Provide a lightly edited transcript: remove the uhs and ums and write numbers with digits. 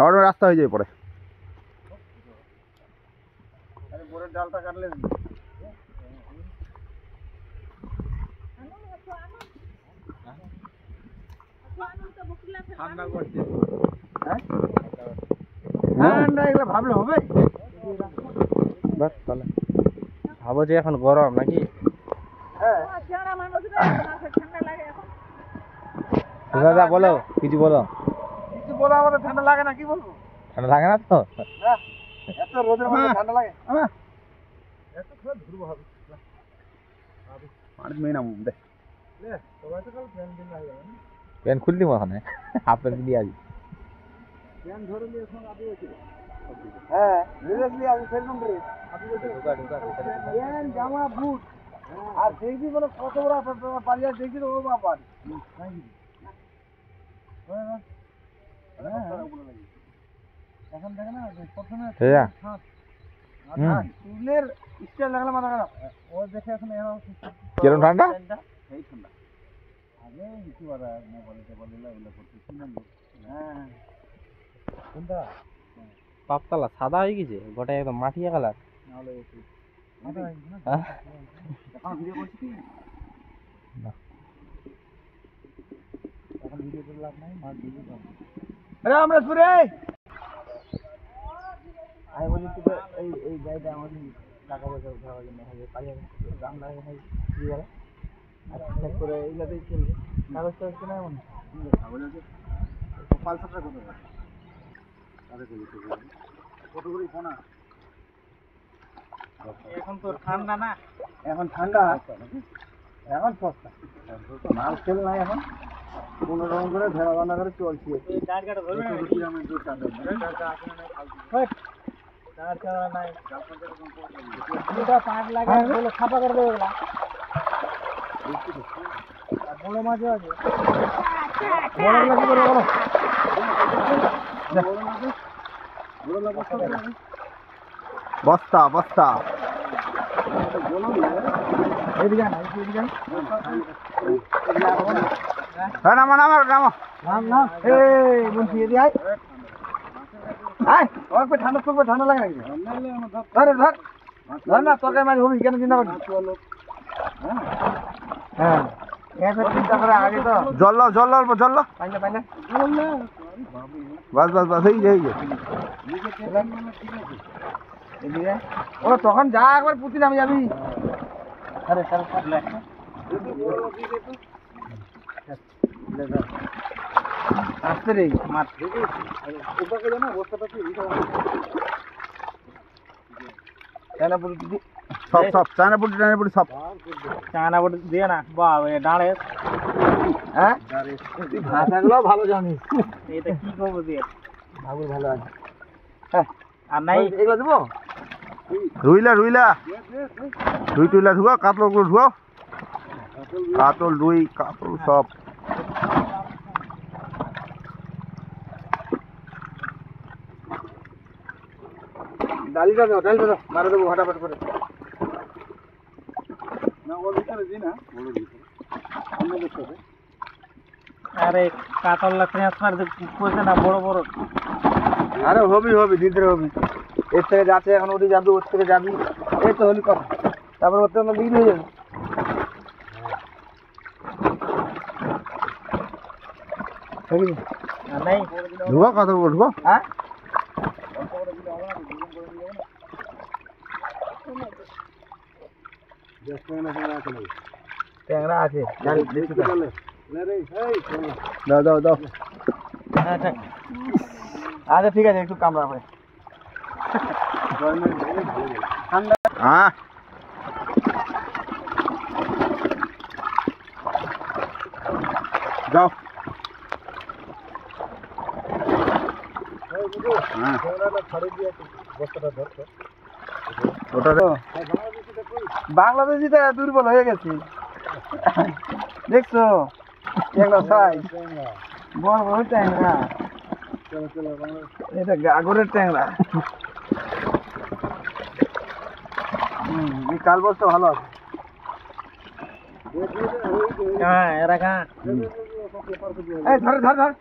আর রাস্তা হয়ে যায় পরে। আরে বোরের ডালটা কাটলে ঠান্ডা করছে। হ্যাঁ ঠান্ডা এগুলো ভাবলে হবে? বাস তাহলে ভাবো যে এখন গরম নাকি? দাদা বলো, কিছু বলো। কিছু বলো, আমাদের ঠান্ডা লাগে না, কি বলবো? ঠান্ডা লাগে না তো? এত রোদের মধ্যে ঠান্ডা লাগে? এত করে ধরবো হবে। পানি মেয়ে নাম দে। সবাই তো কাল ফ্যান দিন লাগে না। প্যান্ট খুল দিব ওখানে, হাফ প্যান্ট দিয়ে আছি। ফ্যান ধরে নিয়ে এখন আদি হয়েছিল। হ্যাঁ সিরিয়াসলি আমি ফেললাম রে। ফ্যান জামা বুট আর দেখবি মানে কত বড় পালিয়া দেখবি ও বাবা। এখন দেখে না প্রথমে চুলের স্টাইল লাগলে মাথা খারাপ। ও দেখে এখন কিরকম ঠান্ডা? এই ঠান্ডা আগে কিছু বাড়া মোবাইলতে বলিলা ওগুলো করতেছি না। হ্যাঁ কোনটা পাপতলা সাদা হয়ে গেছে, গোটা একদম মাটিয়া কালার। নাহলে এখন ভিডিও করছি কি না, এখন ভিডিও করে লাভ নাই, মাছ ভিডিও কর। আরে আমরা সুরে আই বলি তো এই গাইটা আমাদের টাকা পয়সা উঠাবার জন্য হবে পালিয়ে দাম লাগে হয় কি বলে আর ঠিক করে এইগুলোতেই চলবে। কাগজ টাগজ কেনা এমন কাগজ আছে পালসারটা কত তাহলে কত করে ফোনা এখন তো ঠান্ডা না, এখন ঠান্ডা এখন সস্তা মাল সেল নাই এখন কোনো রকম করে ভেড়া বান্ধা করে চলছে। ছাপা করে দেবে বড় মাছও আছে। বড় কি করবে বলো বস্তা বস্তা এদিকে নামা নামা নামা নাম এই বলছি এদিকে আয় আয় ওকে ঠান্ডা করবে, ঠান্ডা লাগে নাকি? ধর ধর ধর না, তরকারি মাছ হবি কেন চিন্তা করছিস? হ্যাঁ চিন্তা করে আগে তো জল লো জল অল্প জল লো পাইলে পাইলে বাস বাস বাস এই যে এদিকে ও তখন যা একবার পুঁতি নামে যাবি। আরে আসতে রে মাছ সব সব চায়না পুটি সব চায়না বড়ি দিয়ে না বাবা ডাঁড়ে। হ্যাঁ ভাষাগুলো ভালো জানিস, এটা কি করবো দিয়ে ভাগুর ভালো আছে। হ্যাঁ আর নাই এগুলো দেবো রুইলা রুইলা রুই টুইলা ঢুকাও, কাতল গুলো ঢুকাও, কাতল রুই কাতল সব। ডালিটা দাও, ডালিটা দাও, মারা দেবো হঠাৎ করে না ওর ভিতরে দিই না বড় ভিতরে অন্য দেখতে হবে। আরে কাতলা ট্রান্সফার করছে না বড় বড়। আরে হবি হবি দিতে হবি, এর থেকে যাচ্ছে এখন ওটি যাবি, ওর থেকে যাবি, এই তো হলি কথা। তারপর ওর থেকে দিন হয়ে যাবে। নাই ঢুকাও কাতল গুলো ঢুকাও। হ্যাঁ ট্যাংরা আছে দাও দাও দাও। আচ্ছা ঠিক আছে, একটু কামড়া হবে হ্যাঁ যাও। হ্যাঁ ওটা বাংলাদেশিটা দুর্বল হয়ে গেছে দেখছো, ট্যাংরা সাইজ বড় বড় ট্যাংরা, এটা গাগরের ট্যাংরা। কাল বছর ভালো আছে। হ্যাঁ এরা কাঁ এই ধর ধর ধর